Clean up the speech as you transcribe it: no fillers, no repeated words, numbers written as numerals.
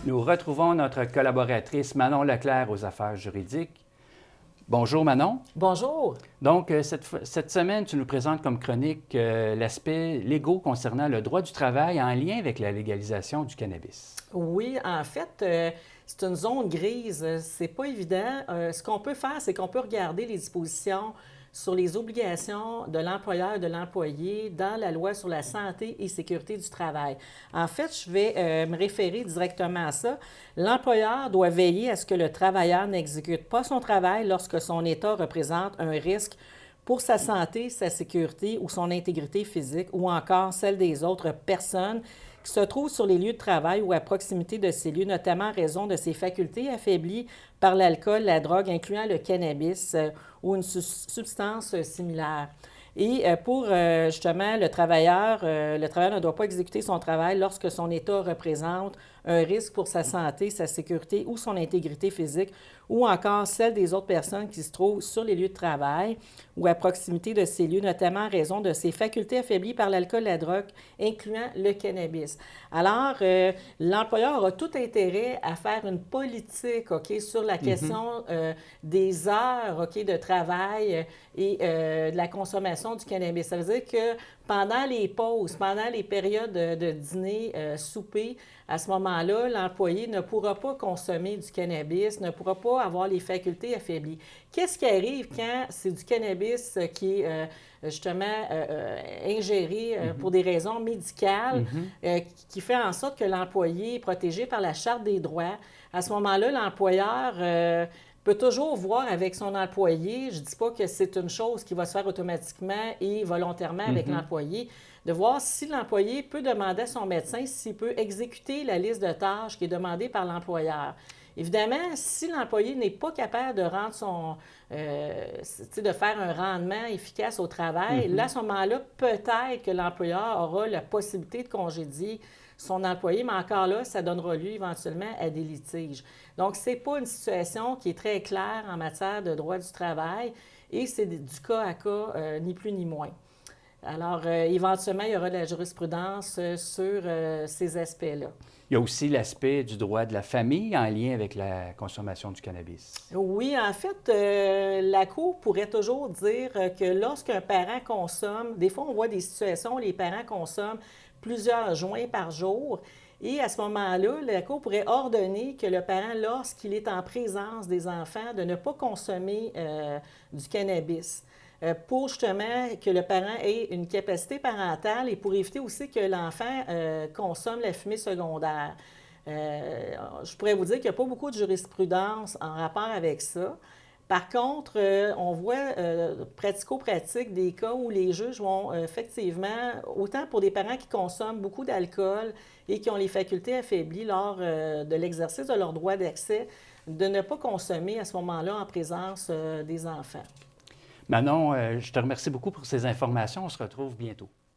Nous retrouvons notre collaboratrice Manon Leclerc aux affaires juridiques. Bonjour Manon. Bonjour. Donc, cette semaine, tu nous présentes comme chronique l'aspect légaux concernant le droit du travail en lien avec la légalisation du cannabis. Oui, en fait, c'est une zone grise. C'est pas évident. Ce qu'on peut faire, c'est qu'on peut regarder les dispositions sur les obligations de l'employeur et de l'employé dans la loi sur la santé et sécurité du travail. En fait, je vais me référer directement à ça. L'employeur doit veiller à ce que le travailleur n'exécute pas son travail lorsque son état représente un risque pour sa santé, sa sécurité ou son intégrité physique ou encore celle des autres personnes qui se trouvent sur les lieux de travail ou à proximité de ces lieux, notamment en raison de ses facultés affaiblies par l'alcool, la drogue, incluant le cannabis ou une substance similaire. Et pour justement le travailleur ne doit pas exécuter son travail lorsque son état représente un risque pour sa santé, sa sécurité ou son intégrité physique, ou encore celle des autres personnes qui se trouvent sur les lieux de travail ou à proximité de ces lieux, notamment en raison de ses facultés affaiblies par l'alcool, la drogue, incluant le cannabis. Alors, l'employeur aura tout intérêt à faire une politique, OK, sur la question des heures, OK, de travail et de la consommation du cannabis. Ça veut dire que pendant les pauses, pendant les périodes de dîner, souper, à ce moment-là, l'employé ne pourra pas consommer du cannabis, ne pourra pas avoir les facultés affaiblies. Qu'est-ce qui arrive quand c'est du cannabis qui est justement ingéré pour des raisons médicales, qui fait en sorte que l'employé est protégé par la Charte des droits? À ce moment-là, l'employeur peut toujours voir avec son employé, je ne dis pas que c'est une chose qui va se faire automatiquement et volontairement avec l'employé, de voir si l'employé peut demander à son médecin s'il peut exécuter la liste de tâches qui est demandée par l'employeur. Évidemment, si l'employé n'est pas capable de rendre de faire un rendement efficace au travail, là, à ce moment-là, peut-être que l'employeur aura la possibilité de congédier son employé, mais encore là, ça donnera lieu éventuellement à des litiges. Donc, ce n'est pas une situation qui est très claire en matière de droit du travail et c'est du cas à cas, ni plus ni moins. Alors, éventuellement, il y aura de la jurisprudence sur ces aspects-là. Il y a aussi l'aspect du droit de la famille en lien avec la consommation du cannabis. Oui, en fait, la Cour pourrait toujours dire que lorsqu'un parent consomme, des fois on voit des situations où les parents consomment plusieurs joints par jour, et à ce moment-là, la Cour pourrait ordonner que le parent, lorsqu'il est en présence des enfants, de ne pas consommer du cannabis. Pour justement que le parent ait une capacité parentale et pour éviter aussi que l'enfant consomme la fumée secondaire. Je pourrais vous dire qu'il n'y a pas beaucoup de jurisprudence en rapport avec ça. Par contre, on voit pratico-pratique des cas où les juges vont effectivement, autant pour des parents qui consomment beaucoup d'alcool et qui ont les facultés affaiblies lors de l'exercice de leur droit d'accès, de ne pas consommer à ce moment-là en présence des enfants. Manon, je te remercie beaucoup pour ces informations. On se retrouve bientôt.